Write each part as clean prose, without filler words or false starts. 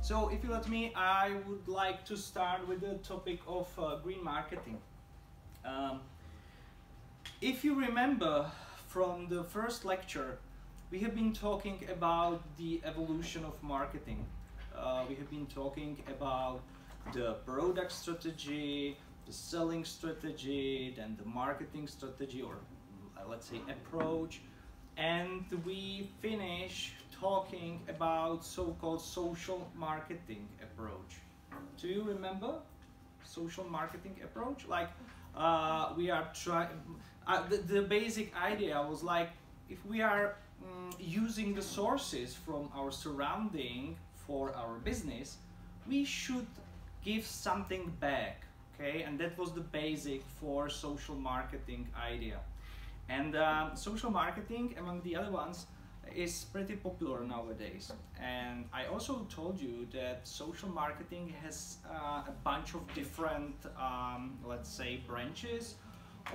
So if you let me, I would like to start with the topic of green marketing. Um, if you remember from the first lecture, we have been talking about the evolution of marketing. We have been talking about the product strategy, the selling strategy, then the marketing strategy, or let's say approach, and we finish talking about so-called social marketing approach. Do you remember social marketing approach? Like we are trying. The basic idea was like if we are using the sources from our surrounding for our business, we should give something back. Okay, and that was the basic for social marketing idea. And social marketing, among the other ones, is pretty popular nowadays. And I also told you that social marketing has a bunch of different, let's say, branches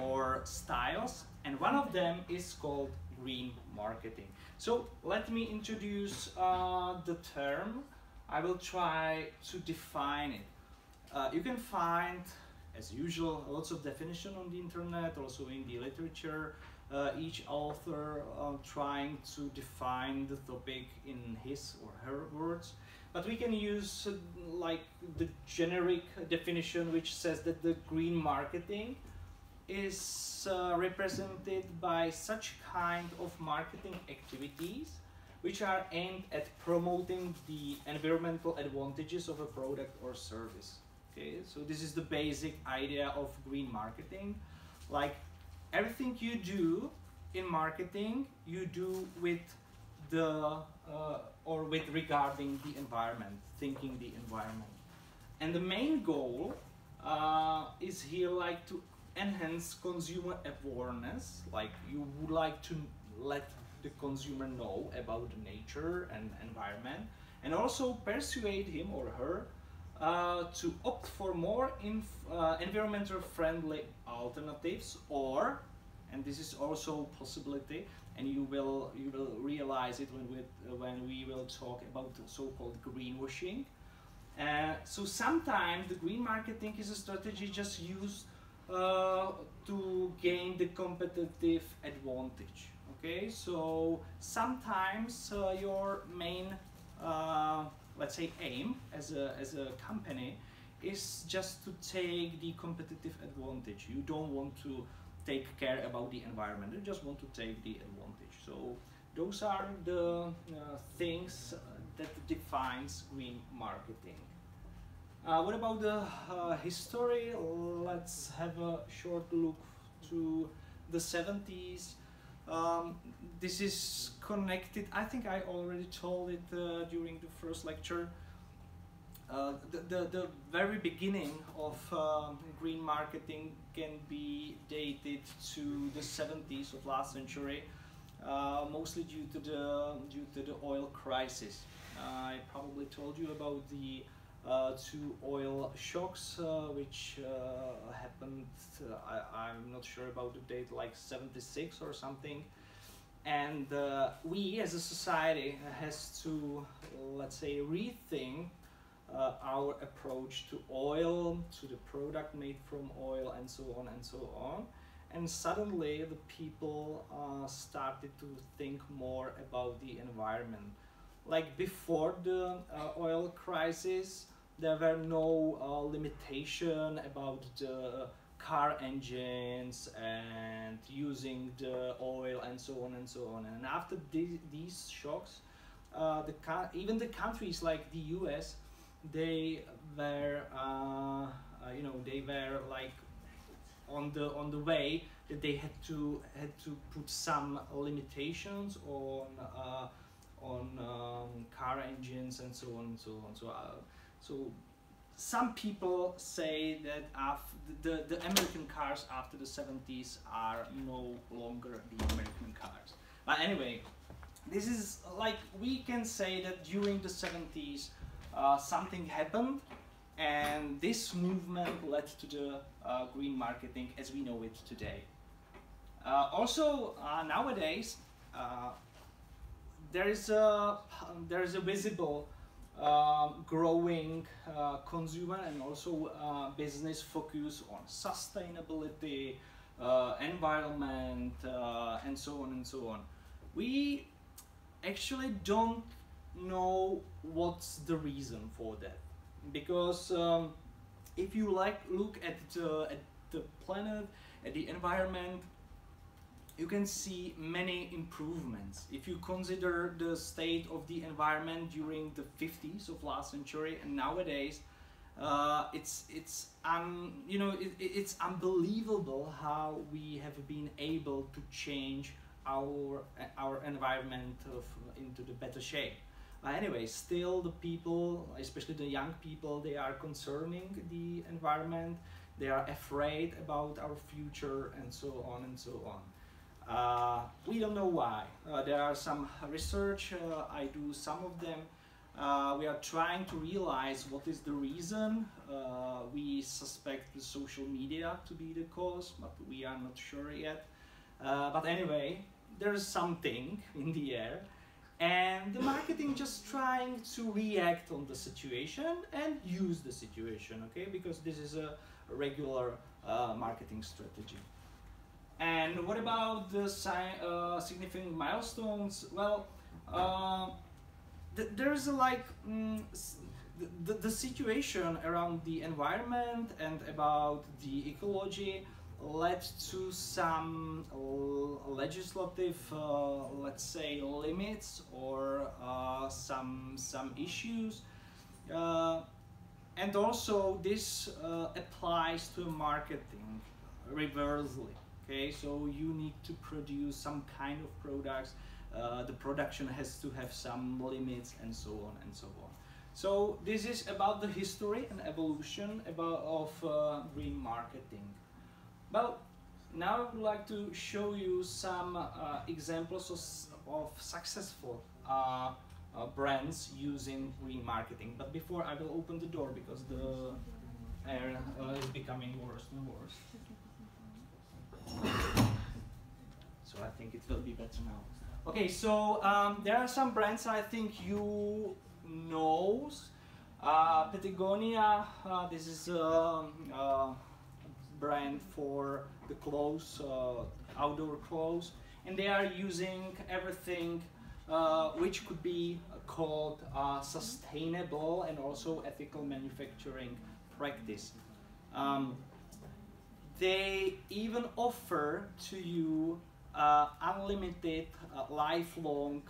or styles. And one of them is called green marketing. So let me introduce the term. I will try to define it. You can find, as usual, lots of definition on the internet, also in the literature. Each author trying to define the topic in his or her words. But we can use like the generic definition, which says that the green marketing is represented by such kind of marketing activities which are aimed at promoting the environmental advantages of a product or service. Okay, so this is the basic idea of green marketing. Like everything you do in marketing, you do with the or with regarding the environment, thinking the environment. And the main goal is here like to enhance consumer awareness. Like you would like to let the consumer know about the nature and environment, and also persuade him or her to opt for more environmental friendly alternatives, or, and this is also a possibility, and you will realize it when we will talk about the so-called greenwashing. So sometimes the green marketing is a strategy just used to gain the competitive advantage. Okay, so sometimes your main let's say aim as a company is just to take the competitive advantage. You don't want to take care about the environment, you just want to take the advantage. So those are the things that defines green marketing. What about the history? Let's have a short look to the 70s. This is connected, I think I already told it during the first lecture. The very beginning of green marketing can be dated to the 70s of last century, mostly due to the oil crisis. I probably told you about the two oil shocks which happened, I'm not sure about the date, like 76 or something. And we as a society has to, let's say, rethink our approach to oil, to the product made from oil, and so on and so on. And suddenly the people started to think more about the environment. Like before the oil crisis, there were no limitation about the car engines and using the oil and so on and so on. And after these shocks, even the countries like the US, they were they were like on the way that they had to put some limitations on car engines and so on and so on. So some people say that the American cars after the 70s are no longer the American cars. But anyway, this is like, we can say that during the 70s something happened, and this movement led to the green marketing as we know it today. Also nowadays there is a visible growing consumer and also business focus on sustainability, environment, and so on and so on. We actually don't know what's the reason for that, because if you look at the planet, at the environment, you can see many improvements. If you consider the state of the environment during the 50s of last century and nowadays, it's unbelievable how we have been able to change our environment into the better shape. Anyway, still the people, especially the young people, they are concerning the environment. They are afraid about our future and so on and so on. We don't know why. There are some research, I do some of them. We are trying to realize what is the reason. We suspect the social media to be the cause, but we are not sure yet. But anyway, there is something in the air, and the marketing just trying to react on the situation and use the situation, okay? Because this is a regular marketing strategy. And what about the significant milestones? Well, there's the situation around the environment and about the ecology led to some legislative, let's say, limits or some issues. And also this applies to marketing reversely. Okay, so you need to produce some kind of products. The production has to have some limits and so on and so on. So this is about the history and evolution of green marketing. Well, now I would like to show you some examples of successful brands using green marketing. But before, I will open the door because the air is becoming worse and worse. So I think it will be better now. Okay, so there are some brands I think you know. Patagonia, this is a brand for the clothes, outdoor clothes, and they are using everything which could be called sustainable and also ethical manufacturing practice. They even offer to you unlimited, lifelong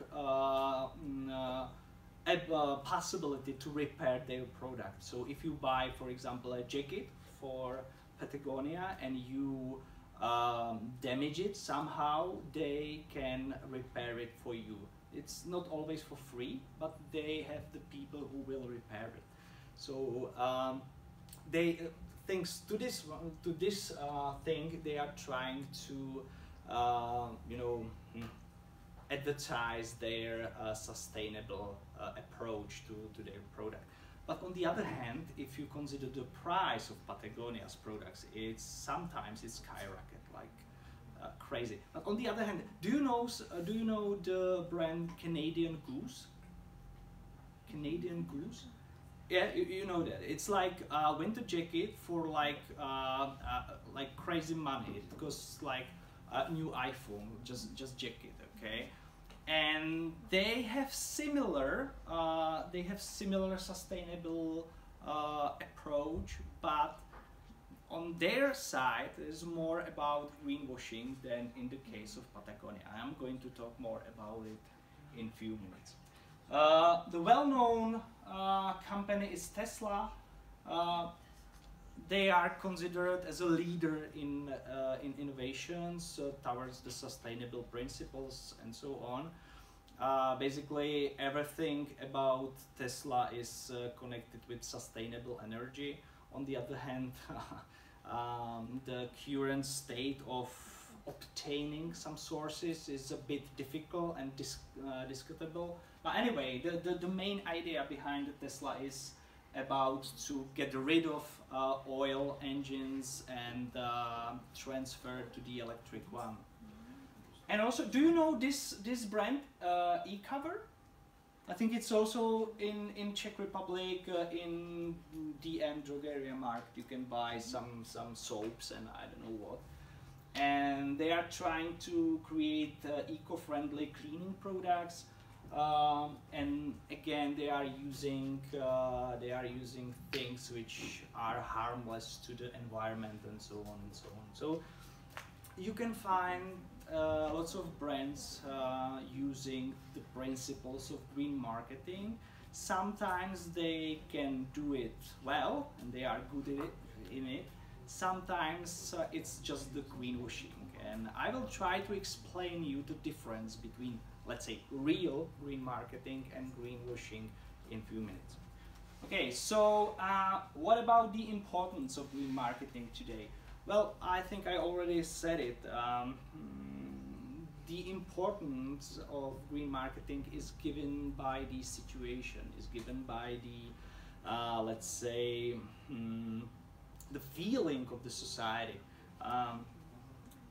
possibility to repair their product. So if you buy, for example, a jacket for Patagonia and you damage it somehow, they can repair it for you. It's not always for free, but they have the people who will repair it. So thanks to this thing, they are trying to advertise their sustainable approach to their product. But on the other hand, if you consider the price of Patagonia's products, sometimes it's skyrocket like crazy. But on the other hand, do you know the brand Canadian Goose? Canadian Goose? Yeah, you know that. It's like a winter jacket for like crazy money. It costs like a new iPhone, just jacket, okay? And they have similar sustainable approach, but on their side is more about greenwashing than in the case of Patagonia. I'm going to talk more about it in few minutes. The well-known company is Tesla. They are considered as a leader in innovations towards the sustainable principles and so on. Basically, everything about Tesla is connected with sustainable energy. On the other hand, the current state of obtaining some sources is a bit difficult and discutable. But anyway, the main idea behind the Tesla is about to get rid of oil engines and transfer to the electric one. And also, do you know this brand, eCover? I think it's also in Czech Republic, in DM Drogeria Market, you can buy some soaps and I don't know what. And they are trying to create eco-friendly cleaning products. And again, they are using things which are harmless to the environment and so on and so on. So you can find lots of brands using the principles of green marketing. Sometimes they can do it well and they are good in it. Sometimes it's just the greenwashing, and I will try to explain you the difference between, let's say, real green marketing and greenwashing in a few minutes. Okay, so what about the importance of green marketing today? Well, I think I already said it. The importance of green marketing is given by the situation, is given by the, let's say, the feeling of the society.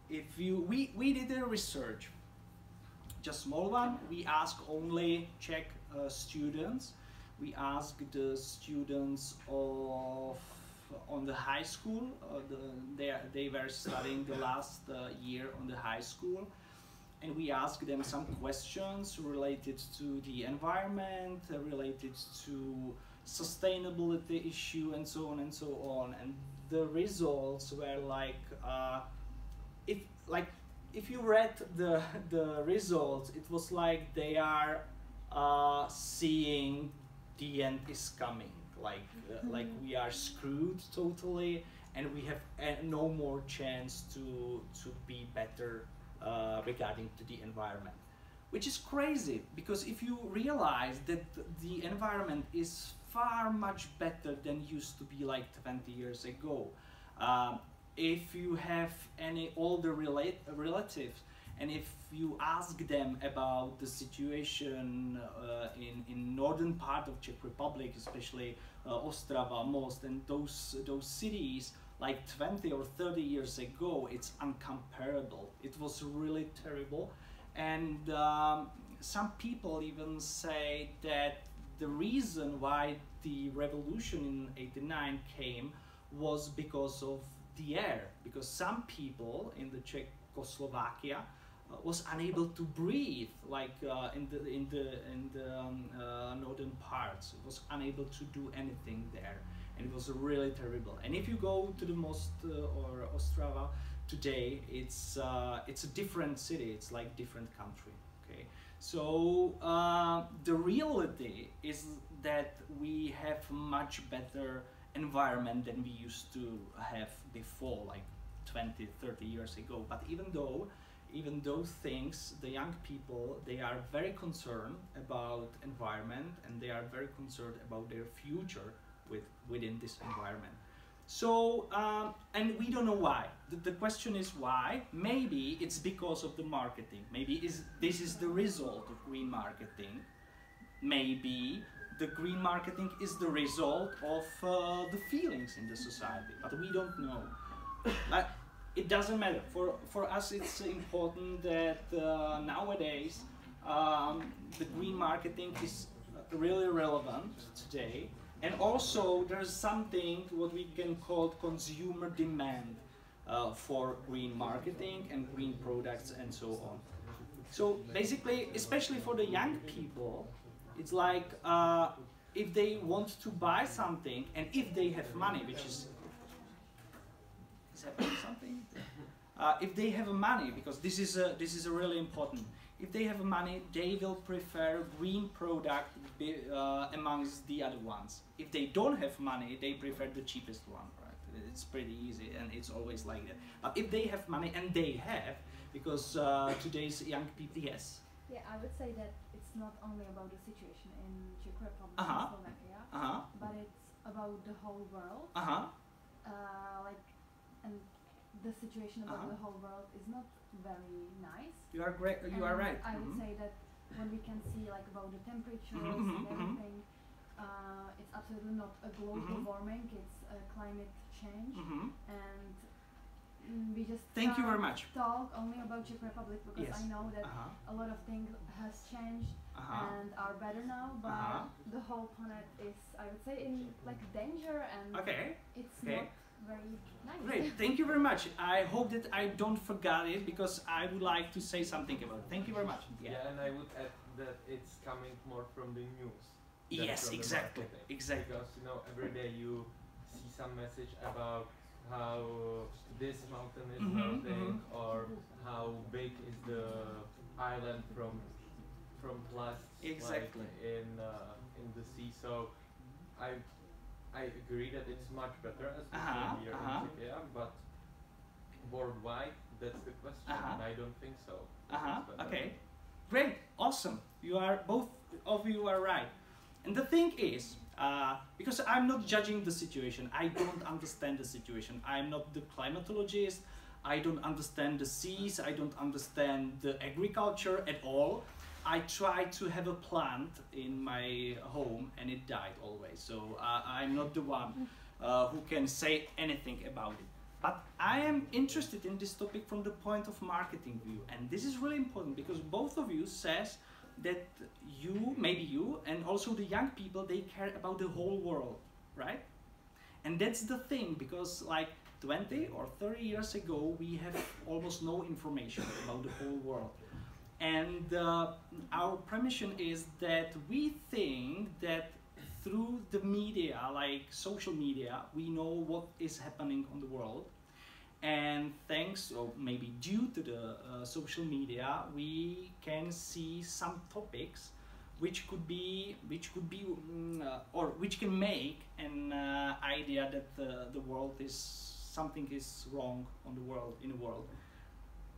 We did a research, just small one. We asked only Czech students. We asked the students on the high school. They were studying the last year on the high school, and we asked them some questions related to the environment, related to sustainability issue, and so on and so on. And the results were like, if you read the results, it was like they are seeing the end is coming. Like we are screwed totally, and we have no more chance to be better regarding to the environment. Which is crazy, because if you realize that the environment is far much better than used to be like 20 years ago. If you have any older relatives, and if you ask them about the situation in northern part of Czech Republic, especially Ostrava, Most, and those cities, like 20 or 30 years ago, it's uncomparable. It was really terrible. And some people even say that the reason why the revolution in '89 came was because of the air, because some people in the Czechoslovakia was unable to breathe, like in the northern parts. It was unable to do anything there, and it was really terrible. And if you go to the Most or Ostrava today, it's a different city. It's like different country. Okay, so the reality is that we have much better environment than we used to have before, like 20, 30 years ago. But even those things, the young people, they are very concerned about environment, and they are very concerned about their future within this environment. So, and we don't know why. The question is why. Maybe it's because of the marketing. Maybe this is the result of green marketing. Maybe the green marketing is the result of the feelings in the society, but we don't know. It doesn't matter. For us, it's important that nowadays the green marketing is really relevant today. And also there's something what we can call consumer demand for green marketing and green products and so on. So basically, especially for the young people, it's like if they want to buy something, and if they have money, which is happening something. If they have money, because this is a really important. If they have money, they will prefer green product amongst the other ones. If they don't have money, they prefer the cheapest one, right? It's pretty easy, and it's always like that. But if they have money, and they have, because today's young people, yes. Yeah, I would say that it's not only about the situation in Czech Republic and Slovakia, but it's about the whole world. And the situation about the whole world is not very nice. You are great. You are right. I would say that when we can see like about the temperatures and everything, it's absolutely not a global warming. It's a climate change, and we just thank you very much. Talk only about Czech Republic because yes. I know that a lot of things has changed and are better now, but the whole planet is, I would say, in like danger, and it's not very nice. Great, thank you very much. I hope that I don't forget it because I would like to say something about it. Thank you very much. Yeah, and I would add that it's coming more from the news. Yes, exactly. Exactly. Because you know, every day you see some message about how this mountain is melting, or how big is the island from plastic in the sea. So I agree that it's much better as we say here in Czechia, but worldwide, that's the question, and I don't think so. Okay, great, awesome. You are both of you are right, and the thing is, because I'm not judging the situation, I don't understand the situation. I'm not the climatologist. I don't understand the seas. I don't understand the agriculture at all. I tried to have a plant in my home and it died always. So I'm not the one who can say anything about it. But I am interested in this topic from the point of marketing view. And this is really important because both of you says that you, maybe you, and also the young people, they care about the whole world, right? And that's the thing, because like 20 or 30 years ago, we have almost no information about the whole world. And our premise is that we think that through the media, like social media, we know what is happening on the world. And thanks, or maybe due to the social media, we can see some topics which can make an idea that the world is, something is wrong on the world, in the world.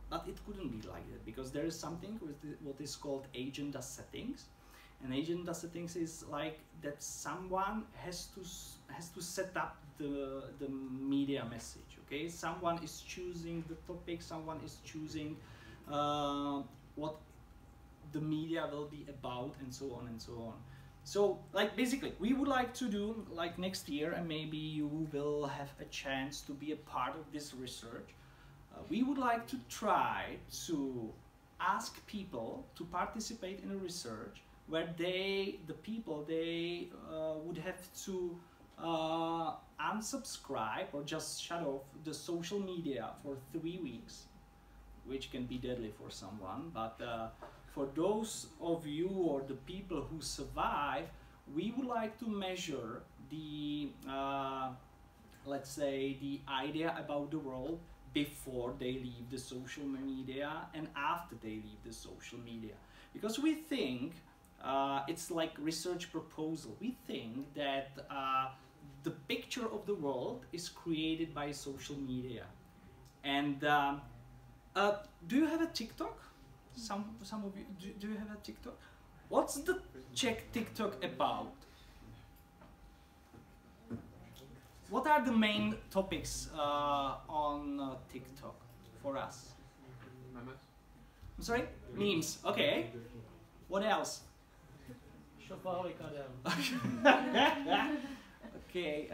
But it couldn't be like that, because there is something with what is called agenda settings. And agenda settings is like that someone has to set up the media message. Okay, someone is choosing the topic, someone is choosing what the media will be about, and so on and so on. So, like, basically, we would like to do, like, next year, and maybe you will have a chance to be a part of this research. We would like to try to ask people to participate in a research where the people would have to unsubscribe or just shut off the social media for 3 weeks, which can be deadly for someone, but for those of you or the people who survive, we would like to measure the, let's say, the idea about the world before they leave the social media and after they leave the social media. Because we think, it's like research proposal, we think that the picture of the world is created by social media. And do you have a TikTok? Some of you, do you have a TikTok? What's the Czech TikTok about? What are the main topics on TikTok for us? Memes. I'm sorry? Memes. Okay. What else? Okay.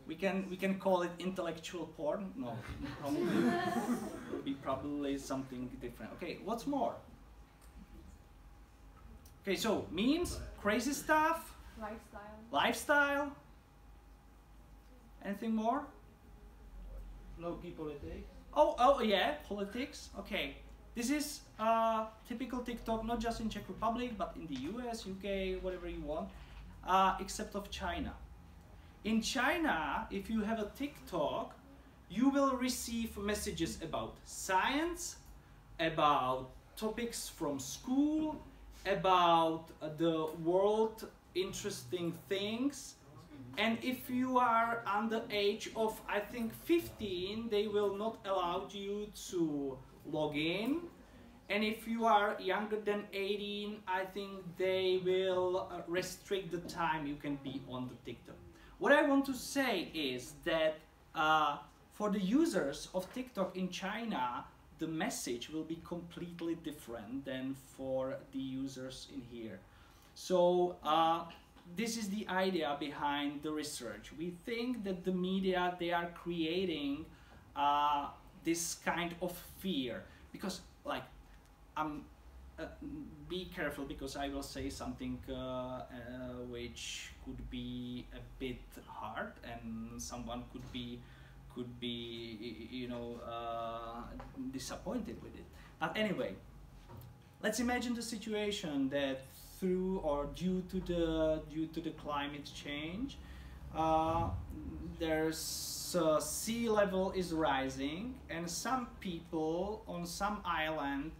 We can call it intellectual porn. No, probably will be probably something different. Okay. What's more? Okay. So memes, crazy stuff, lifestyle. Anything more? Low-key politics. Oh yeah, politics. Okay, this is typical TikTok, not just in Czech Republic, but in the US, UK, whatever you want, except of China. In China, if you have a TikTok, you will receive messages about science, about topics from school, about the world, interesting things. And if you are under age of, I think, 15, they will not allow you to log in. And if you are younger than 18, I think they will restrict the time you can be on the TikTok. What I want to say is that for the users of TikTok in China, the message will be completely different than for the users in here. So, this is the idea behind the research. We think that the media, they are creating this kind of fear, because like be careful, because I will say something which could be a bit hard, and someone could be you know disappointed with it. But anyway, let's imagine the situation that through or due to the climate change, there's sea level is rising, and some people on some island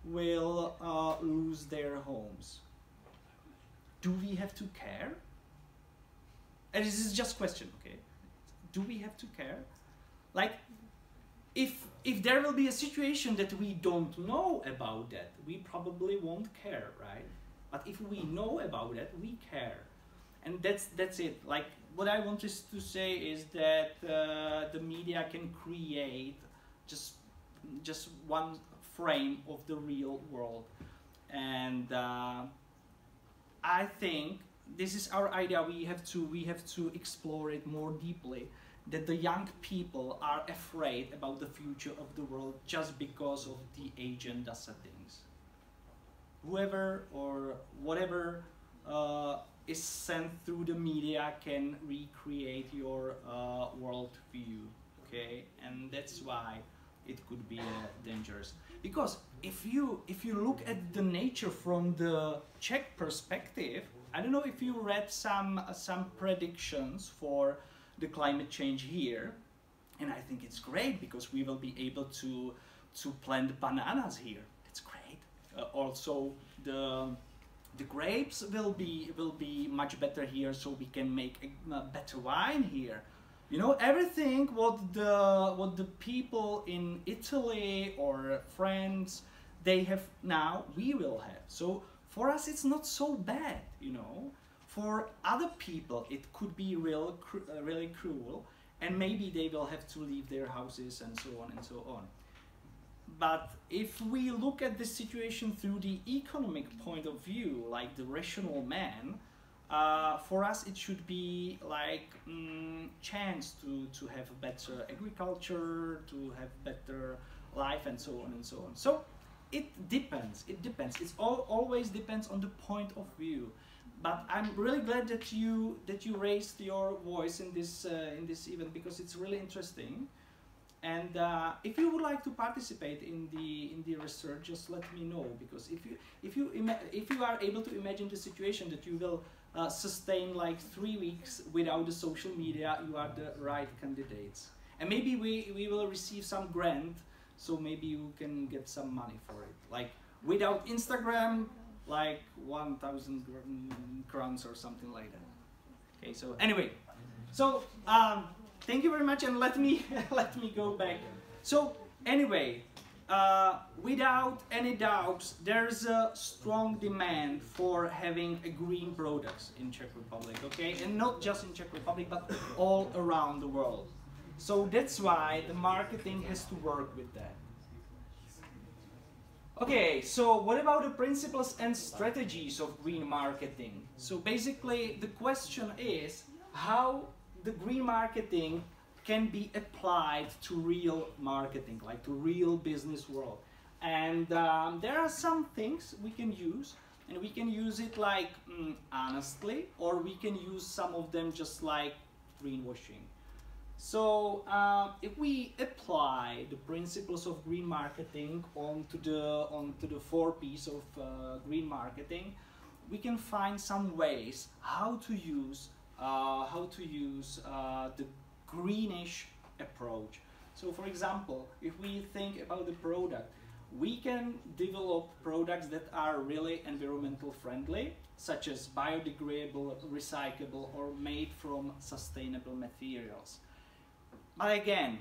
will lose their homes. Do we have to care? And this is just a question, okay? Do we have to care? Like, if there will be a situation that we don't know about that, we probably won't care, right? But if we know about that, we care. And that's it. Like, what I want to say is that the media can create just one frame of the real world, and I think this is our idea. We have to explore it more deeply. That the young people are afraid about the future of the world just because of the agenda settings. Whoever or whatever is sent through the media can recreate your world view, okay? And that's why it could be dangerous. Because if you look at the nature from the Czech perspective, I don't know if you read some predictions for the climate change here, and I think it's great because we will be able to plant bananas here. It's great. Also, the grapes will be much better here, so we can make a better wine here. You know, everything what the people in Italy or France they have now, we will have. So for us, it's not so bad, you know. For other people, it could be really cruel, and maybe they will have to leave their houses and so on and so on. But if we look at the situation through the economic point of view, like the rational man, for us it should be like chance to have a better agriculture, to have better life, and so on and so on. So it depends. It's always depends on the point of view. But I'm really glad that you raised your voice in this event, because it's really interesting. And if you would like to participate in the research, just let me know, because if you are able to imagine the situation that you will sustain like 3 weeks without the social media, you are the right candidates. And maybe we will receive some grant, so maybe you can get some money for it. Like without Instagram, like 1,000 crowns or something like that. Okay, so anyway, so thank you very much, and let me go back. So anyway, without any doubts, there's a strong demand for having a green products in Czech Republic, okay, and not just in Czech Republic, but all around the world. So that's why the marketing has to work with that. Okay, so what about the principles and strategies of green marketing? So basically the question is how the green marketing can be applied to real marketing, like to real business world. And there are some things we can use, and we can use it like honestly, or we can use some of them just like greenwashing. So if we apply the principles of green marketing onto the 4 P's of green marketing, we can find some ways how to use the greenish approach. So for example, if we think about the product, we can develop products that are really environmental friendly, such as biodegradable, recyclable, or made from sustainable materials. But again,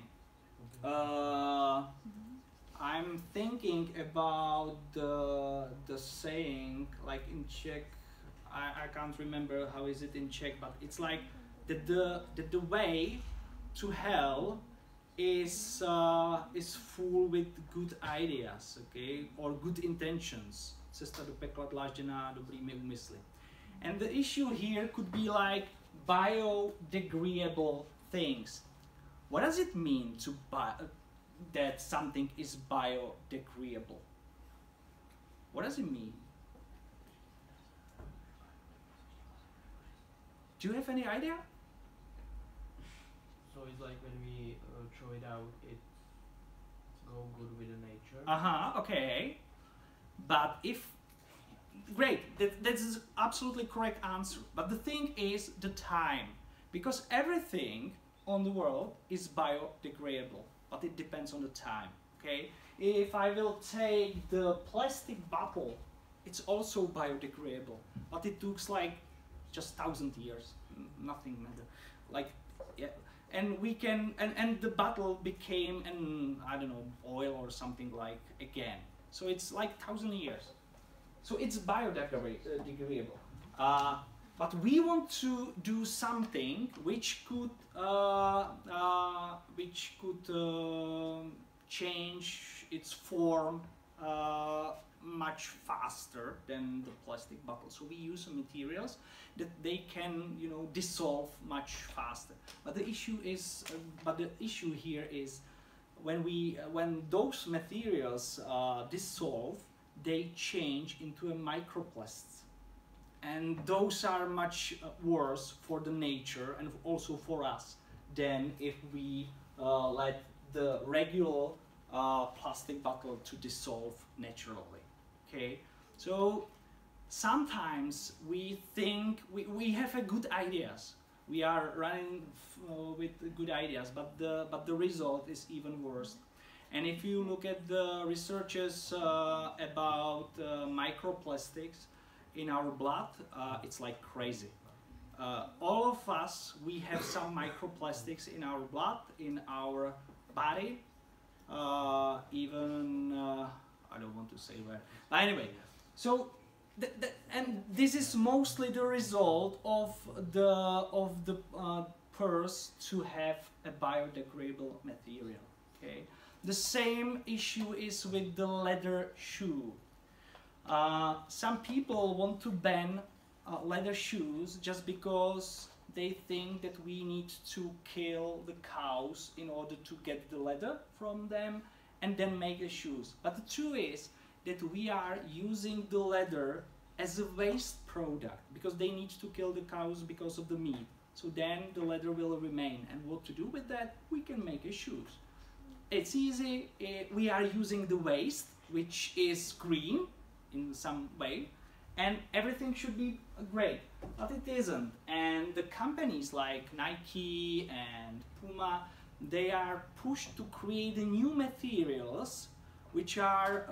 I'm thinking about the saying, like in Czech, I can't remember how is it in Czech, but it's like that the way to hell is full with good ideas, okay, or good intentions. Cesta do pekla dlážděná dobrými úmysly. And the issue here could be like biodegradable things. What does it mean to that something is biodegradable? What does it mean? Do you have any idea? So it's like when we throw it out, it go good with the nature. Okay. But if, great, that's absolutely correct answer. But the thing is the time, because everything on the world is biodegradable, but it depends on the time. Okay. If I will take the plastic bottle, it's also biodegradable, but it looks like just 1,000 years, nothing matter. Like, yeah. And we can, and the bottle became an, I don't know, oil or something like again. So it's like 1,000 years. So it's biodegradable. But we want to do something which could change its form much faster than the plastic bottle. So we use some materials that they can, you know, dissolve much faster. But the issue is, here is when those materials dissolve, they change into a microplasts, and those are much worse for the nature and also for us than if we let the regular plastic bottle to dissolve naturally. Okay, so sometimes we think we have a good ideas. We are running with good ideas, but the result is even worse. And if you look at the researches about microplastics in our blood, it's like crazy. All of us, we have some microplastics in our blood, in our body, even I don't want to say where, but anyway. So and this is mostly the result of the purse to have a biodegradable material. Okay, the same issue is with the leather shoe. Some people want to ban leather shoes just because they think that we need to kill the cows in order to get the leather from them and then make the shoes. But the truth is that we are using the leather as a waste product because they need to kill the cows because of the meat. So then the leather will remain. And what to do with that? We can make a shoes. It's easy. We are using the waste, which is green in some way, and everything should be great, but it isn't. And the companies like Nike and Puma, they are pushed to create new materials which are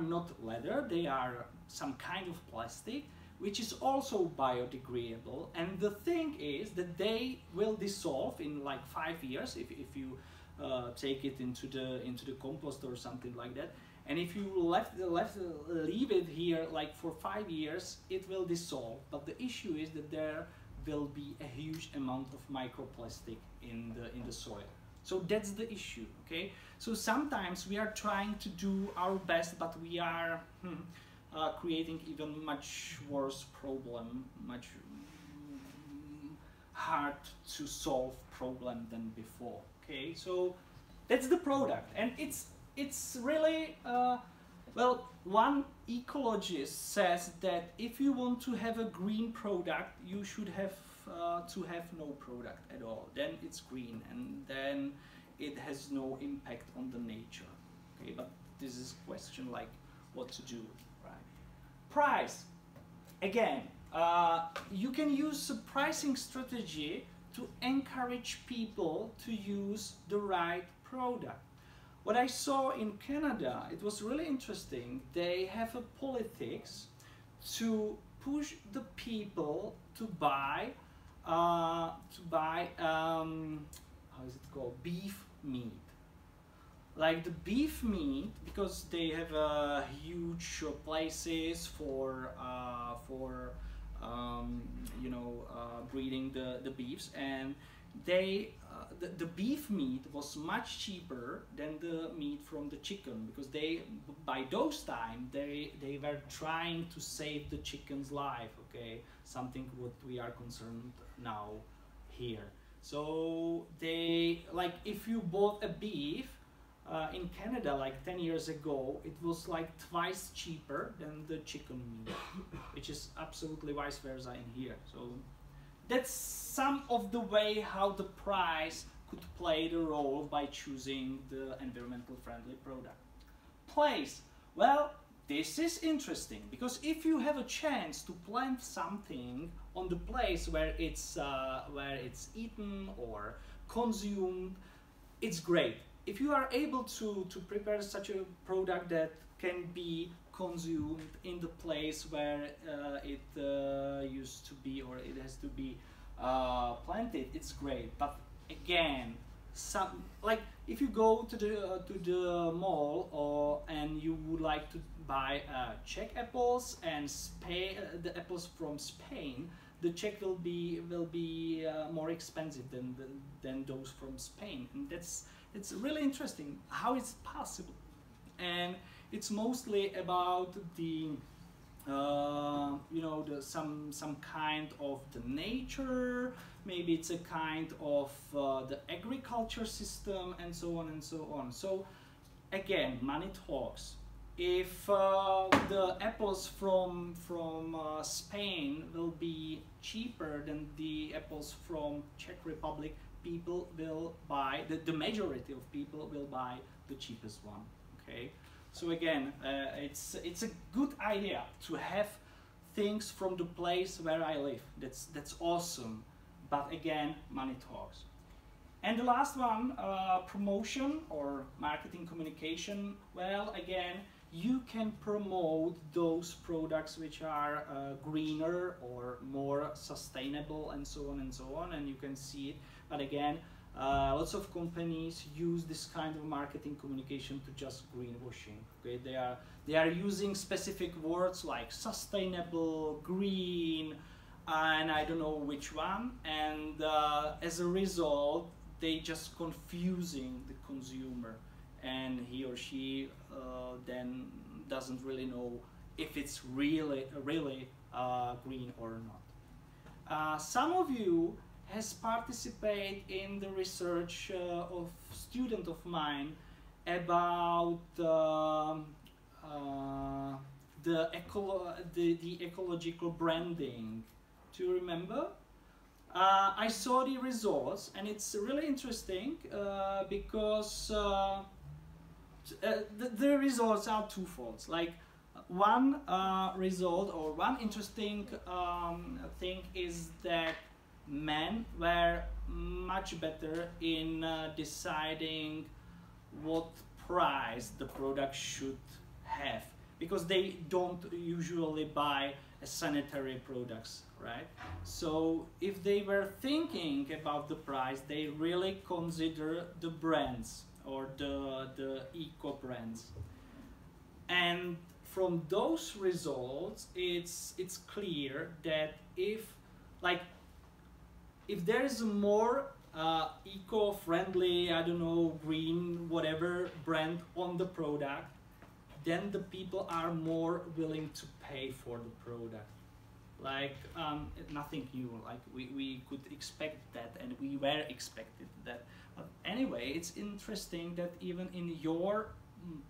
not leather, they are some kind of plastic, which is also biodegradable. And the thing is that they will dissolve in like 5 years if you take it into the compost or something like that. And if you leave it here like for 5 years, it will dissolve. But the issue is that there will be a huge amount of microplastic in the soil. So that's the issue, okay? So sometimes we are trying to do our best, but we are creating even much worse problem, much hard to solve problem than before, okay? So that's the product, and it's really, well, one ecologist says that if you want to have a green product, you should have to have no product at all. Then it's green, and then it has no impact on the nature. Okay, but this is a question like what to do, right? Price. Again, you can use a pricing strategy to encourage people to use the right product. What I saw in Canada, it was really interesting. They have a politics to push the people to buy how is it called, beef meat. Like the beef meat, because they have huge places for you know, breeding the beefs, and they the beef meat was much cheaper than the meat from the chicken, because they, by those time, they were trying to save the chicken's life, okay? Something what we are concerned now here. So they, like, if you bought a beef in Canada like 10 years ago, it was like twice cheaper than the chicken meat, which is absolutely vice versa in here. So that's some of the way how the price could play the role by choosing the environmental friendly product. Place. Well, this is interesting, because if you have a chance to plant something on the place where it's eaten or consumed, it's great. If you are able to prepare such a product that can be consumed in the place where it used to be, or it has to be planted, it's great. But again, like if you go to the mall and you would like to buy Czech apples and the apples from Spain, the Czech will be more expensive than those from Spain, and it's really interesting how it's possible. And it's mostly about the you know, some kind of the nature, maybe it's a kind of the agriculture system, and so on and so on. So again, money talks. If the apples from Spain will be cheaper than the apples from Czech Republic, people will buy, the majority of people will buy the cheapest one. Okay, so again, it's a good idea to have things from the place where I live. That's awesome, but again, money talks. And the last one, promotion or marketing communication. Well, again, you can promote those products which are greener or more sustainable, and so on and so on, and you can see it. But again, lots of companies use this kind of marketing communication to just greenwashing. Okay, they are using specific words like sustainable, green, and I don't know which one, and as a result, they just confusing the consumer, and he or she then doesn't really know if it's really green or not. Some of you has participated in the research of student of mine about the ecological branding. Do you remember? I saw the results, and it's really interesting because the results are twofold. Like one result or one interesting thing is that men were much better in deciding what price the product should have, because they don't usually buy sanitary products, right? So if they were thinking about the price, they really consider the brands or the eco brands. And from those results, it's clear that if there is a more eco-friendly, I don't know, green, whatever brand on the product, then the people are more willing to pay for the product. Like nothing new, like we could expect that, and we were expected that. But anyway, it's interesting that even in your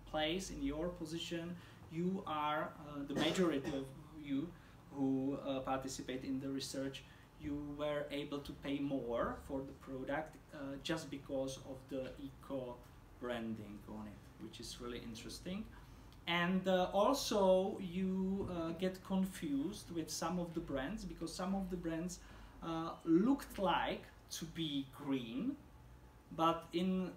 place, in your position, you are, the majority of you who participate in the research, you were able to pay more for the product just because of the eco branding on it, which is really interesting. And also you get confused with some of the brands, because some of the brands looked like to be green, but in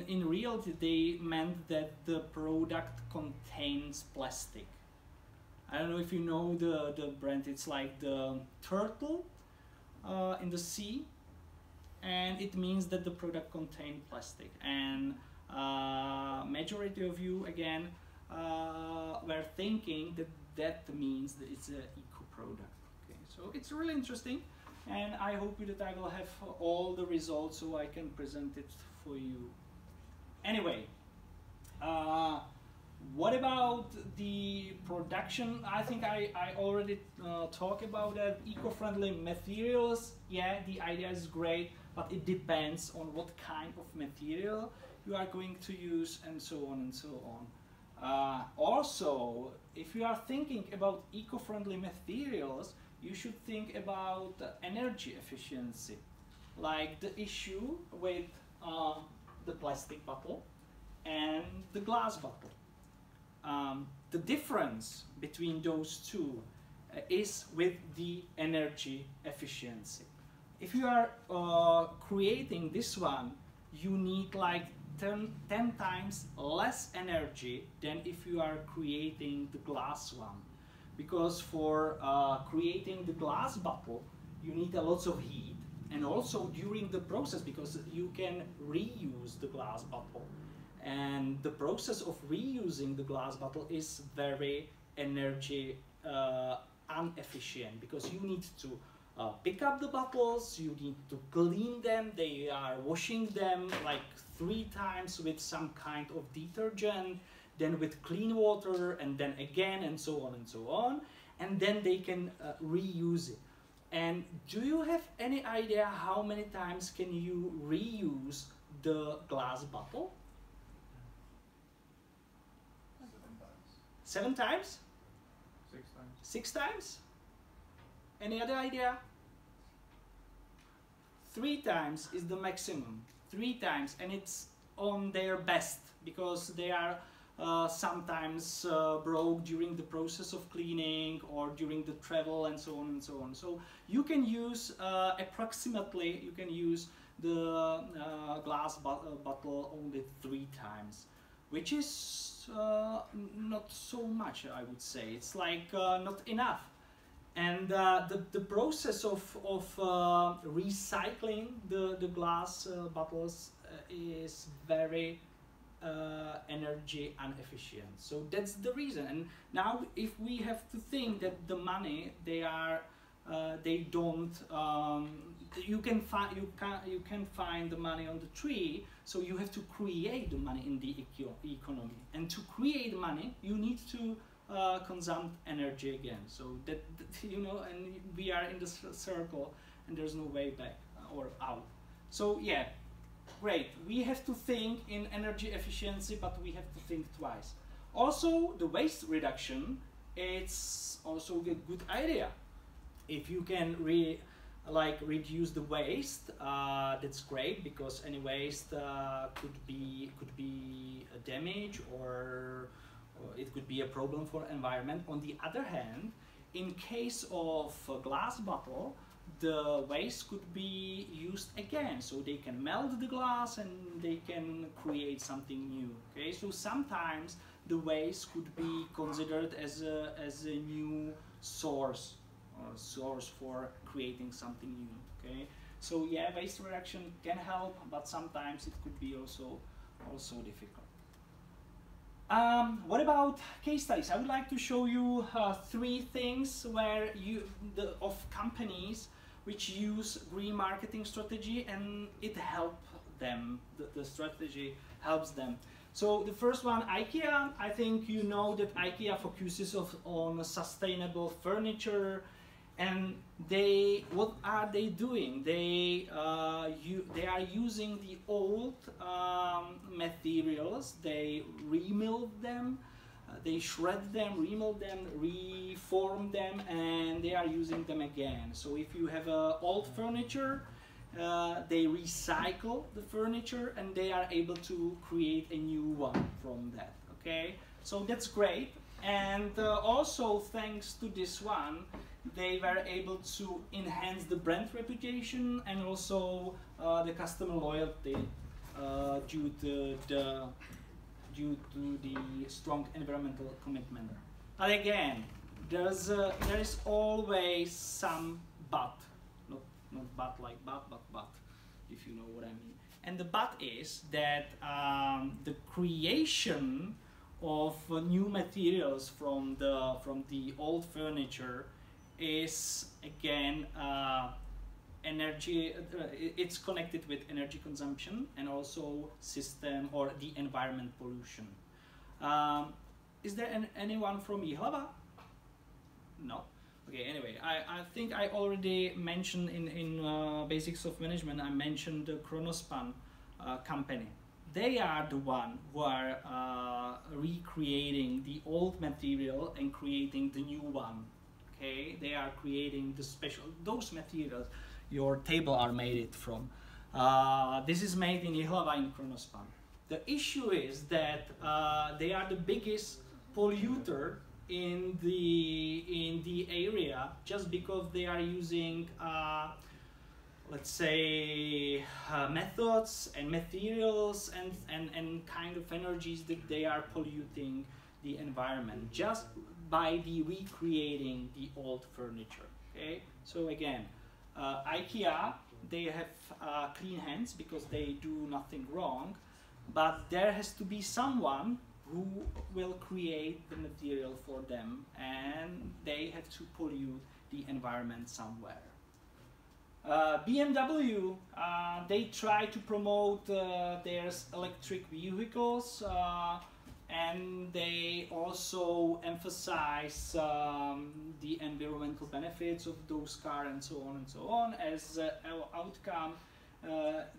reality they meant that the product contains plastic. I don't know if you know the brand. It's like the turtle in the sea, and it means that the product contains plastic. And majority of you again were thinking that means that it's an eco product. Okay, so it's really interesting, and I hope that I will have all the results so I can present it for you. Anyway, What about the production? I think I already talked about that. Eco-friendly materials, yeah, the idea is great, but it depends on what kind of material you are going to use, and so on and so on. Also, if you are thinking about eco-friendly materials, you should think about energy efficiency, like the issue with the plastic bottle and the glass bottle. The difference between those two is with the energy efficiency. If you are creating this one, you need like 10 times less energy than if you are creating the glass one. Because for creating the glass bottle, you need a lot of heat, and also during the process, because you can reuse the glass bottle. And the process of reusing the glass bottle is very energy inefficient, because you need to pick up the bottles, you need to clean them, they are washing them like 3 times with some kind of detergent, then with clean water, and then again, and so on and so on, and then they can reuse it. And do you have any idea how many times can you reuse the glass bottle? 7 times? 6 times. 6 times? Any other idea? 3 times is the maximum. 3 times, and it's on their best, because they are sometimes broke during the process of cleaning or during the travel, and so on and so on. So you can use approximately, you can use the glass bottle only 3 times, which is not so much, I would say. It's like not enough. And the process of recycling the glass bottles is very energy inefficient. So that's the reason. And now, if we have to think that the money they don't, you can find the money on the tree. So you have to create the money in the economy. And to create money, you need to consume energy again. So that you know, and we are in this circle, and there's no way back or out. So yeah, great. We have to think in energy efficiency, but we have to think twice. Also, the waste reduction, it's also a good idea. If you can reduce the waste, that's great, because any waste could be a damage, or it could be a problem for environment. On the other hand, in case of a glass bottle, the waste could be used again, so they can melt the glass and they can create something new. Okay, so sometimes the waste could be considered as a new source for creating something new. Okay, so yeah, waste reduction can help, but sometimes it could be also difficult. What about case studies? I would like to show you 3 things where of companies which use green marketing strategy, and it helps them. The strategy helps them. So the first one, IKEA. I think you know that IKEA focuses on sustainable furniture, and what are they doing? They are using the old materials. They remill them, they shred them, remill them, reform them, and they are using them again. So if you have old furniture, they recycle the furniture, and they are able to create a new one from that. Okay, so that's great. And also, thanks to this one, they were able to enhance the brand reputation and also the customer loyalty due to the strong environmental commitment. But again, there is always some but, not but like but, if you know what I mean. And the but is that the creation of new materials from the old furniture is again energy. It's connected with energy consumption and also system or the environment pollution. is there anyone from Jihlava? No. Okay, anyway, I think I already mentioned in Basics of Management, I mentioned the Kronospan company. They are the one who are recreating the old material and creating the new one. Okay, they are creating the special, those materials your table are made it from. This is made in Jihlava in Kronospan. The issue is that they are the biggest polluter in the area just because they are using let's say methods and materials and kind of energies that they are polluting the environment just by the recreating the old furniture. Okay, so again, IKEA, they have clean hands because they do nothing wrong, but there has to be someone who will create the material for them, and they have to pollute the environment somewhere. BMW, they try to promote their electric vehicles, and they also emphasize the environmental benefits of those cars and so on and so on. As an outcome,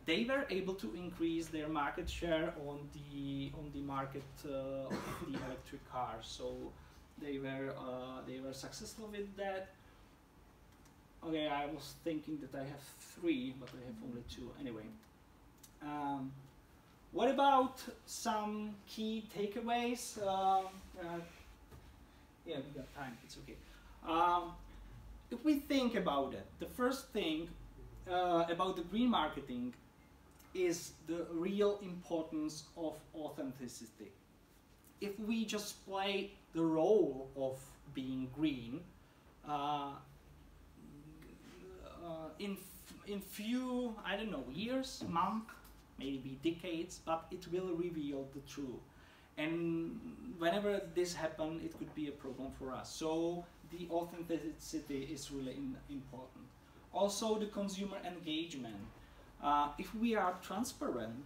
they were able to increase their market share on the market of the electric cars. So they were successful with that. Okay, I was thinking that I have 3, but I have only 2. Anyway, what about some key takeaways? Yeah, we got time. It's okay. If we think about it, the first thing about the green marketing is the real importance of authenticity. If we just play the role of being green, in few, I don't know, years, months, maybe decades, but it will reveal the truth. And whenever this happens, it could be a problem for us. So the authenticity is really important. Also the consumer engagement. If we are transparent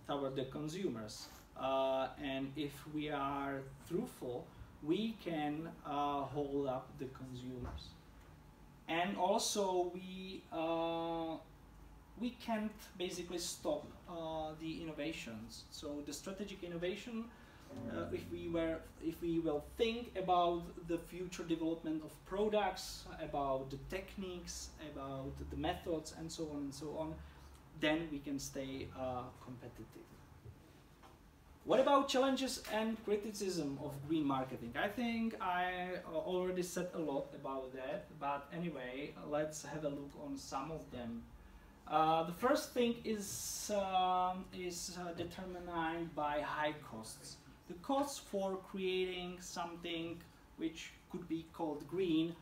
toward the consumers, and if we are truthful, we can hold up the consumers. And also we can't basically stop the innovations. So the strategic innovation, if we will think about the future development of products, about the techniques, about the methods, and so on, then we can stay competitive. What about challenges and criticism of green marketing? I think I already said a lot about that, but anyway, let's have a look on some of them. The first thing is determined by high costs. The costs for creating something which could be called green,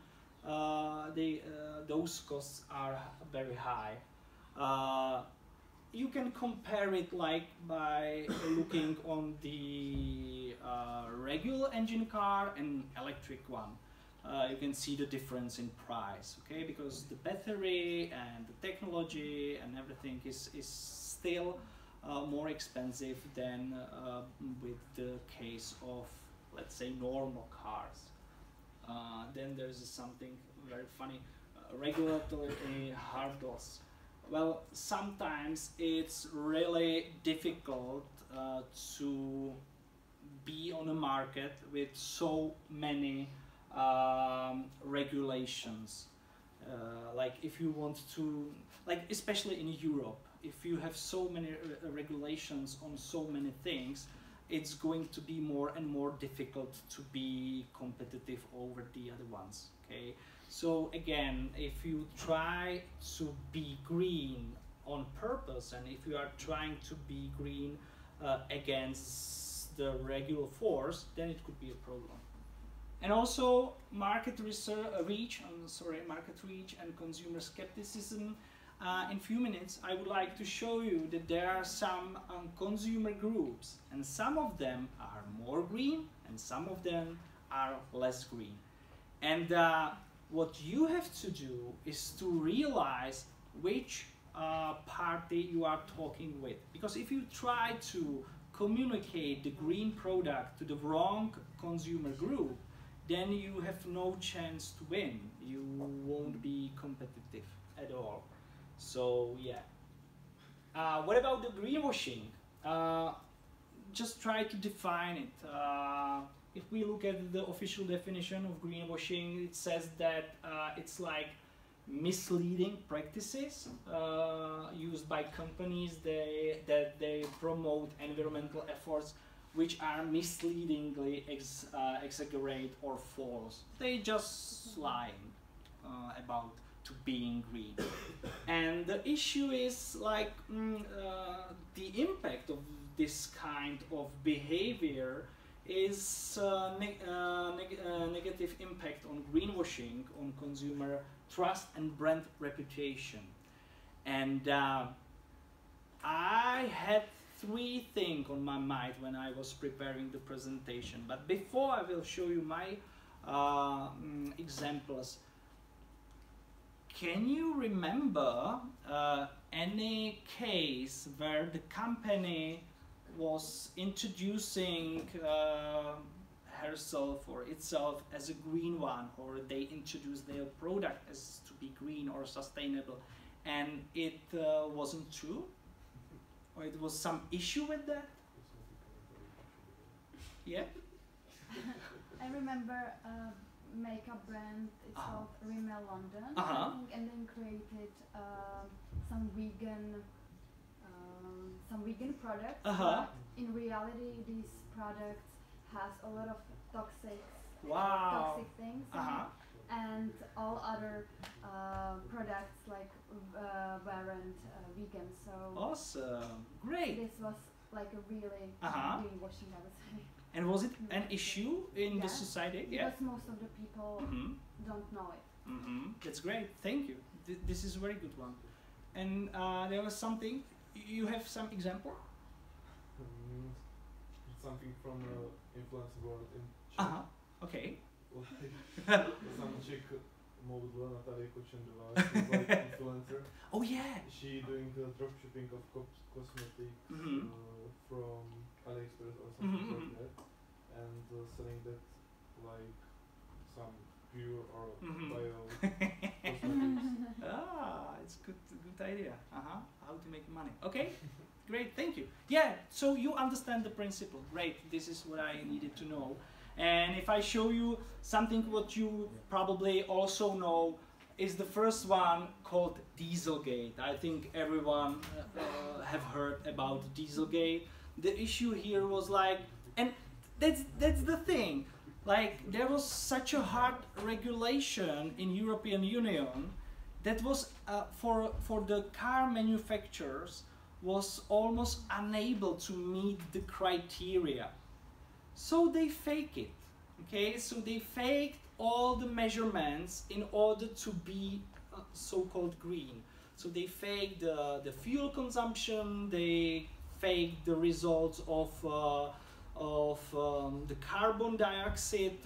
those costs are very high. You can compare it like by looking on the regular engine car and electric one. You can see the difference in price, okay? Because the battery and the technology and everything is still more expensive than with the case of, let's say, normal cars. Then there's something very funny, regulatory hurdles. Well, sometimes it's really difficult to be on a market with so many regulations. Like if you want to, like especially in Europe, if you have so many regulations on so many things, it's going to be more and more difficult to be competitive over the other ones, okay? So again, if you try to be green on purpose, and if you are trying to be green against the regular force, then it could be a problem. And also market reach and consumer skepticism. In a few minutes, I would like to show you that there are some consumer groups, and some of them are more green, and some of them are less green. And what you have to do is to realize which party you are talking with. Because if you try to communicate the green product to the wrong consumer group, then you have no chance to win. You won't be competitive at all. So yeah. What about the greenwashing? Just try to define it. If we look at the official definition of greenwashing, it says that it's like misleading practices used by companies that they promote environmental efforts which are misleadingly exaggerate or false. They just lying about to being green. And the issue is like the impact of this kind of behavior is negative impact on greenwashing, on consumer trust and brand reputation. And I had three things on my mind when I was preparing the presentation. But before I will show you my examples, can you remember any case where the company was introducing herself or itself as a green one, or they introduced their product as to be green or sustainable, and it wasn't true? Or it was some issue with that? Yeah? I remember makeup brand, it's called Rimmel London, I think, and then created some vegan products. But in reality, these products has a lot of toxic things in it, and all other products like weren't vegan. So awesome, great. This was like a really greenwashing, I would say. And was it an issue in the society? Because most of the people don't know it. That's great, thank you. This is a very good one. And there was something, you have some example? Something from influencer world in Czech. Okay. Some Czech model, Natalia Kočendová, she's like influencer. Oh yeah. She doing dropshipping of cosmetics from AliExpress or something like that, and selling that like some pure or bio cosmetics. It's good idea. How to make money? Okay. Great, thank you. Yeah, so you understand the principle. Great, this is what I needed to know. And if I show you something what you probably also know is the first one called Dieselgate. I think everyone have heard about Dieselgate. The issue here was like, and that's the thing, like there was such a hard regulation in European Union that was for the car manufacturers was almost unable to meet the criteria. So they fake it, okay? So they faked all the measurements in order to be so-called green. So they faked the fuel consumption, they faked the results of the carbon dioxide,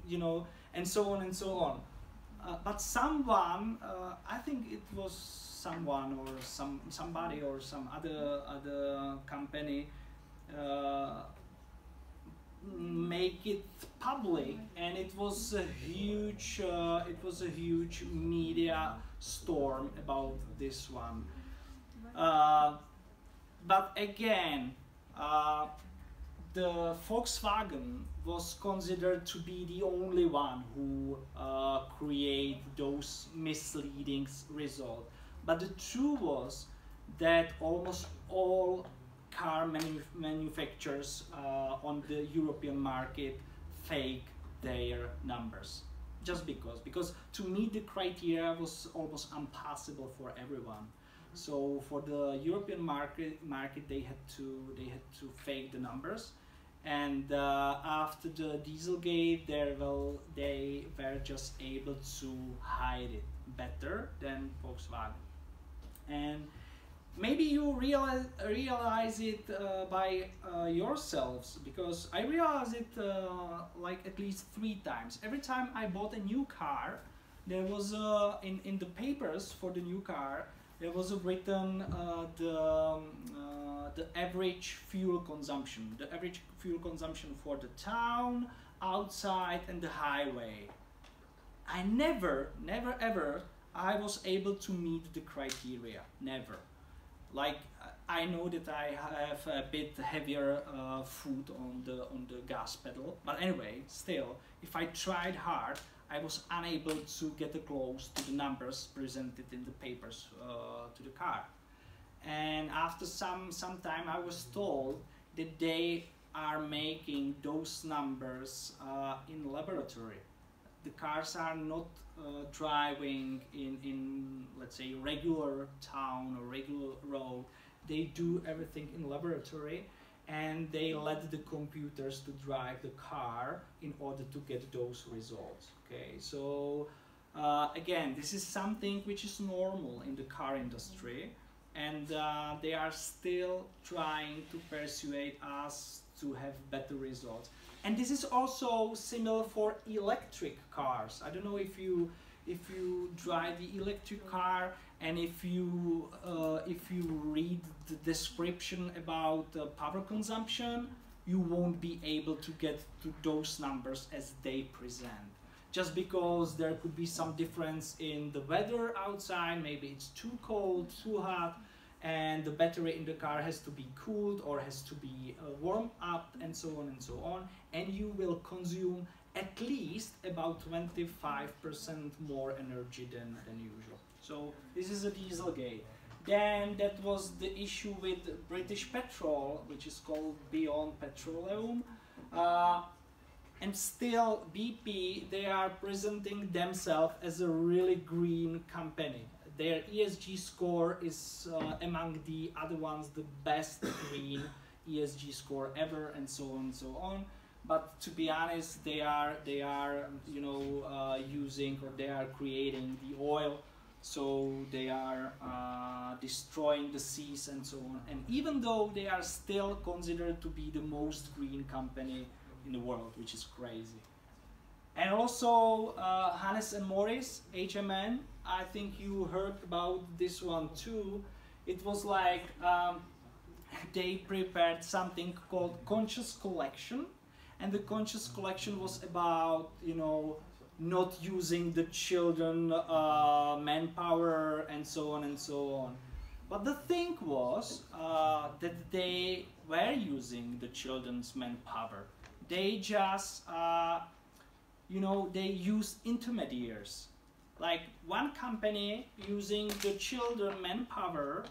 you know, and so on and so on. But someone, I think it was someone or somebody or some other company make it public, and it was a huge media storm about this one. But again, the Volkswagen was considered to be the only one who create those misleading results. But the truth was that almost all car manufacturers on the European market fake their numbers, just because to meet the criteria was almost impossible for everyone. So for the European market they had to fake the numbers, and after the Dieselgate they were just able to hide it better than Volkswagen. And maybe you realize it by yourselves, because I realized it like at least 3 times. Every time I bought a new car, there was in the papers for the new car there was written the average fuel consumption, for the town, outside, and the highway. I never ever I was able to meet the criteria. Never. Like, I know that I have a bit heavier foot on the gas pedal, but anyway, still, if I tried hard, I was unable to get close to the numbers presented in the papers to the car. And after some time, I was told that they are making those numbers in laboratory. The cars are not driving in, let's say, regular town or regular road. They do everything in laboratory, and they let the computers to drive the car in order to get those results. Okay, so again, this is something which is normal in the car industry, and they are still trying to persuade us to have better results. And this is also similar for electric cars. I don't know if you drive the electric car, and if you read the description about power consumption, you won't be able to get to those numbers as they present. Just because there could be some difference in the weather outside, maybe it's too cold, too hot, and the battery in the car has to be cooled or has to be warmed up, and so on and so on, and you will consume at least about 25% more energy than usual. So this is a Dieselgate. Then that was the issue with British Petrol, which is called Beyond Petroleum. And still BP, they are presenting themselves as a really green company. Their ESG score is among the other ones the best green ESG score ever, and so on and so on. But to be honest, they are using, or they are creating the oil, so they are destroying the seas and so on. And even though they are still considered to be the most green company in the world, which is crazy. And also Hannes and Morris, HMN, I think you heard about this one too. It was like they prepared something called Conscious Collection, and the Conscious Collection was about, not using the children manpower and so on and so on. But the thing was that they were using the children's manpower. They just they used intermediaries. Like one company using the children manpower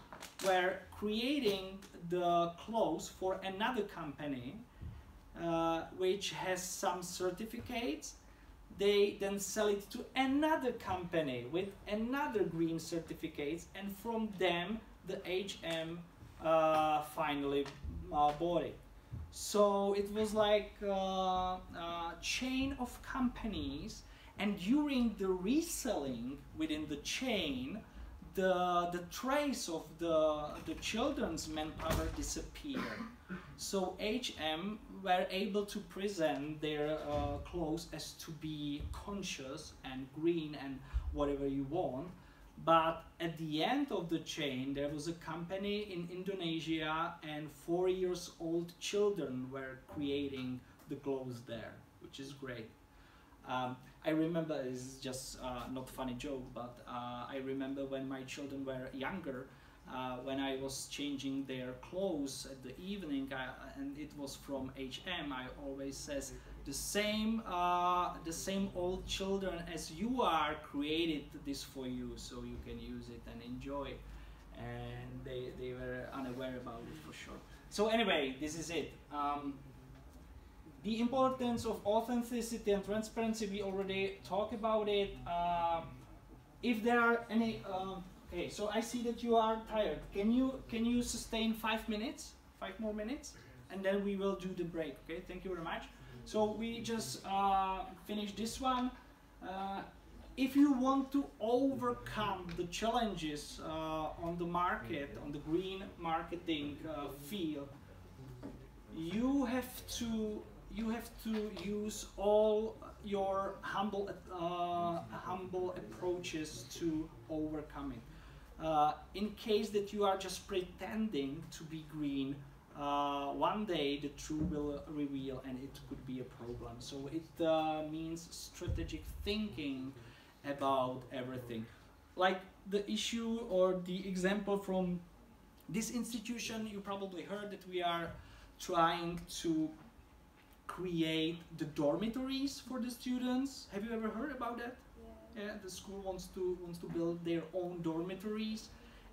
were creating the clothes for another company which has some certificates. They then sell it to another company with another green certificates, and from them the HM finally bought it. So it was like a chain of companies, and during the reselling within the chain, the trace of the children's manpower disappeared. So HM were able to present their clothes as to be conscious and green and whatever you want. But at the end of the chain, there was a company in Indonesia, and 4 years old children were creating the clothes there, which is great. I remember, it's just not a funny joke, but I remember when my children were younger, when I was changing their clothes at the evening, and it was from HM, I always says, the same old children as you are created this for you, so you can use it and enjoy it. And they were unaware about it for sure. So anyway, this is it. The importance of authenticity and transparency, we already talked about it. If there are any, okay, so I see that you are tired. Can you sustain 5 minutes, 5 more minutes, and then we will do the break. Okay, thank you very much. So we just finished this one. If you want to overcome the challenges on the market, on the green marketing field, you have to use all your humble approaches to overcome it. in case that you are just pretending to be green, one day the truth will reveal and it could be a problem. So it means strategic thinking about everything. Like the issue or the example from this institution, you probably heard that we are trying to create the dormitories for the students. Have you ever heard about that? Yeah, the school wants to build their own dormitories,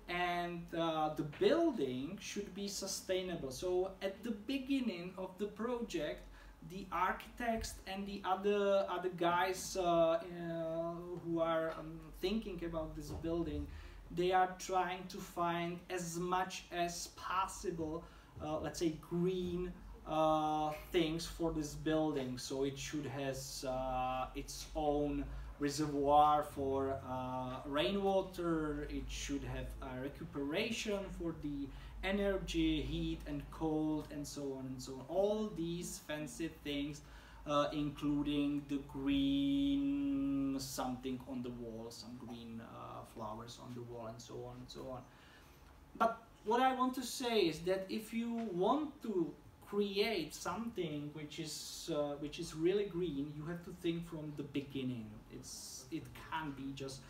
and the building should be sustainable. So at the beginning of the project, the architects and the other guys who are thinking about this building, they are trying to find as much as possible, let's say, green things for this building. So it should has its own reservoir for rainwater, it should have recuperation for the energy, heat and cold, and so on and so on. All these fancy things, including the green something on the wall, some green flowers on the wall, and so on and so on. But what I want to say is that if you want to create something which is really green, you have to think from the beginning. It can't be just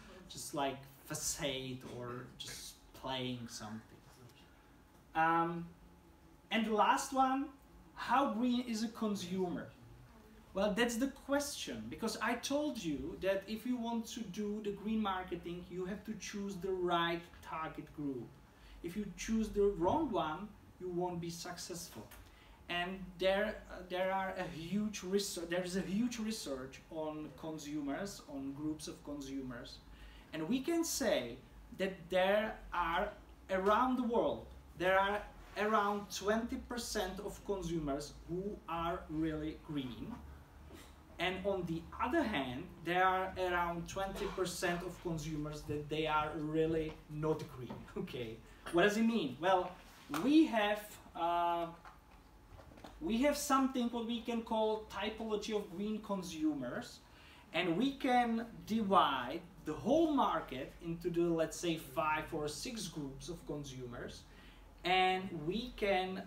like facade or just playing something. And the last one, how green is a consumer? Well, that's the question, because I told you that if you want to do the green marketing, you have to choose the right target group. If you choose the wrong one, you won't be successful. And there is a huge research on consumers, on groups of consumers, and we can say that there are around the world, there are around 20% of consumers who are really green, and on the other hand, there are around 20% of consumers that they are really not green. Okay, what does it mean? Well, we have something what we can call typology of green consumers, and we can divide the whole market into the, let's say, 5 or 6 groups of consumers, and we can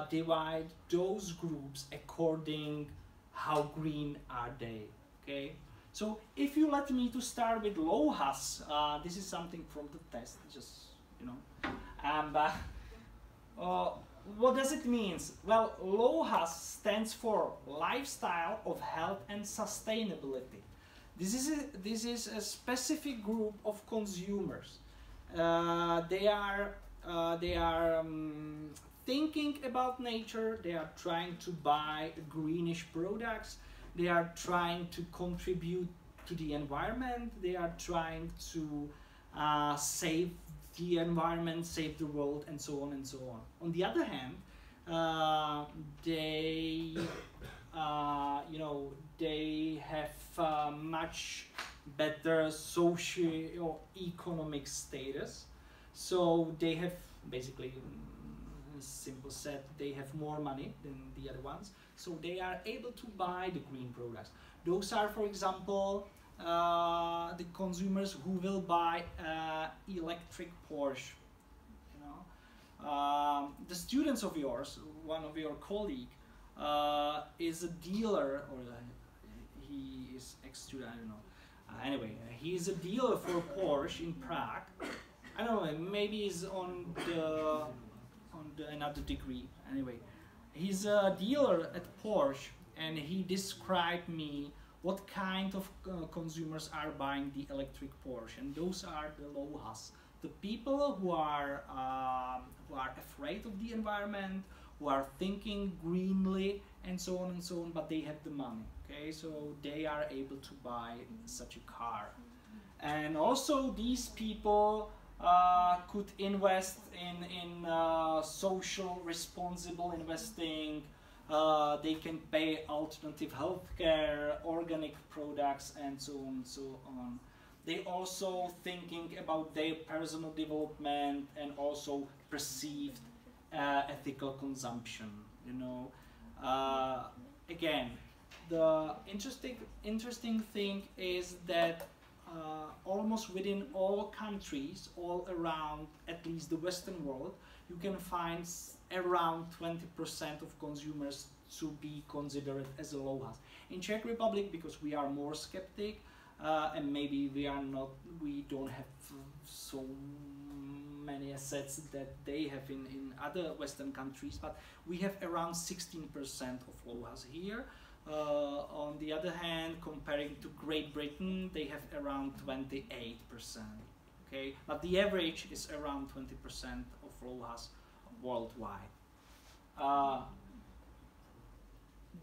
divide those groups according how green are they. Okay, so if you let me to start with LOHAS, this is something from the test, just what does it mean? Well, LOHAS stands for Lifestyle of Health and Sustainability. This is a specific group of consumers. They are thinking about nature. They are trying to buy greenish products. They are trying to contribute to the environment. They are trying to save the environment, save the world, and so on and so on. On the other hand, they have much better socio-economic status. So they have basically, simple said, they have more money than the other ones. So they are able to buy the green products. Those are, for example, the consumers who will buy electric Porsche. The students of yours, one of your colleague, is a dealer, or he is ex-student, I don't know. Anyway, he is a dealer for Porsche in Prague. I don't know, maybe he's on another degree. Anyway, he's a dealer at Porsche, and he described me what kind of consumers are buying the electric Porsche, and those are the LOHAS, the people who are afraid of the environment, who are thinking greenly, and so on and so on, but they have the money. Okay, so they are able to buy such a car, and also these people could invest in social responsible investing. They can pay alternative healthcare, organic products, and so on and so on. They also thinking about their personal development and also perceived ethical consumption. Again, the interesting thing is that almost within all countries, all around at least the Western world, you can find around 20% of consumers to be considered as a LOHAS. In Czech Republic, because we are more skeptic, and maybe we don't have so many assets that they have in other Western countries, but we have around 16% of LOHAS here. On the other hand, comparing to Great Britain, they have around 28%. Okay, but the average is around 20% of LOHAS worldwide.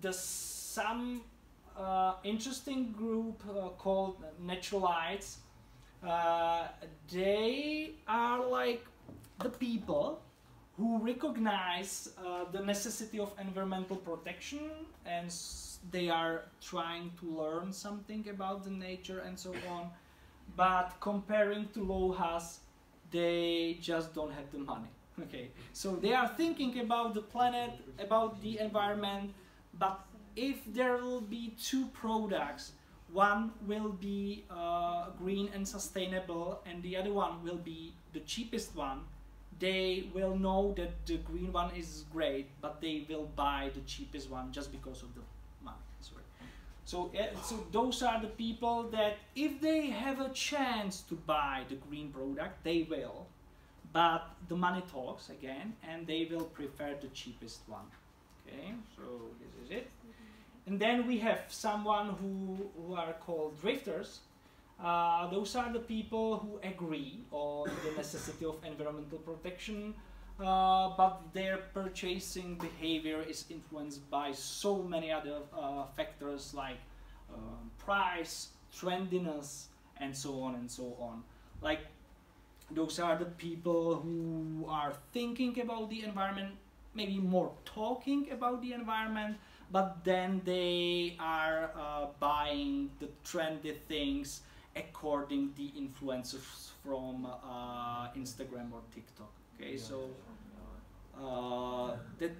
There's some interesting group called Naturalites. They are like the people who recognize the necessity of environmental protection, and they are trying to learn something about the nature and so on. But comparing to LOHAS, they just don't have the money. Okay, so they are thinking about the planet, about the environment, but if there will be two products, one will be green and sustainable and the other one will be the cheapest one, they will know that the green one is great, but they will buy the cheapest one just because of the money. Sorry. So those are the people that if they have a chance to buy the green product, they will. But the money talks again, and they will prefer the cheapest one. Okay, so this is it. And then we have someone who are called drifters. Those are the people who agree on the necessity of environmental protection, but their purchasing behavior is influenced by so many other factors like price, trendiness, and so on and so on. Like, those are the people who are thinking about the environment, maybe more talking about the environment, but then they are buying the trendy things according the influencers from Instagram or TikTok. Okay, so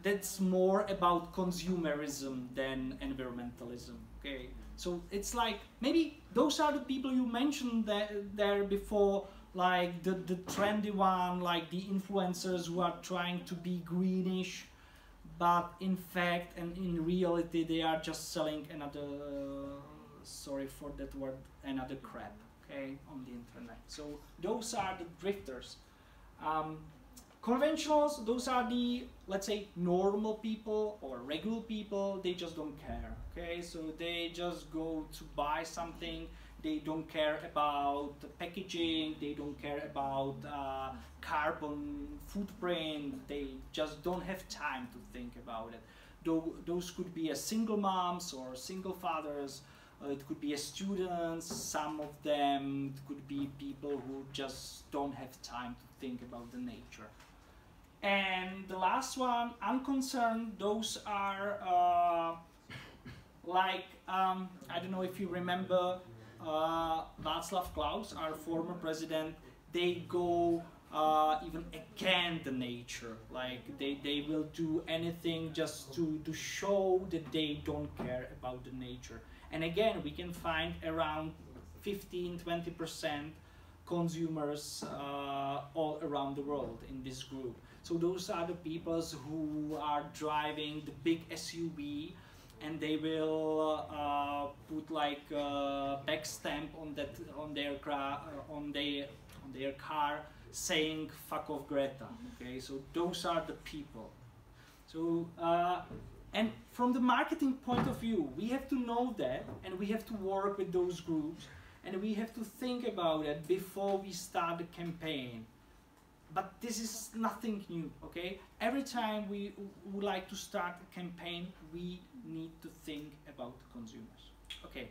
that's more about consumerism than environmentalism. Okay, so it's like maybe those are the people you mentioned there before, like the trendy one, like the influencers who are trying to be greenish, but in fact and in reality they are just selling another, sorry for that word, another crap, okay, on the internet. So those are the drifters. Conventionals, those are the, let's say, normal people or regular people. They just don't care, okay, so they just go to buy something. They don't care about the packaging, they don't care about carbon footprint, they just don't have time to think about it. Those could be single moms or single fathers, it could be students, some of them, it could be people who just don't have time to think about the nature. And the last one, unconcerned, those are like, I don't know if you remember, Václav Klaus, our former president, they go even against the nature. Like they will do anything just to show that they don't care about the nature. And again, we can find around 15–20% consumers all around the world in this group. So those are the people who are driving the big SUV, and they will put like a back stamp on their car saying "fuck off Greta." Okay, so those are the people. So and from the marketing point of view, we have to know that, and we have to work with those groups, and we have to think about it before we start the campaign. But this is nothing new, okay? Every time we would like to start a campaign, we need to think about the consumers. Okay.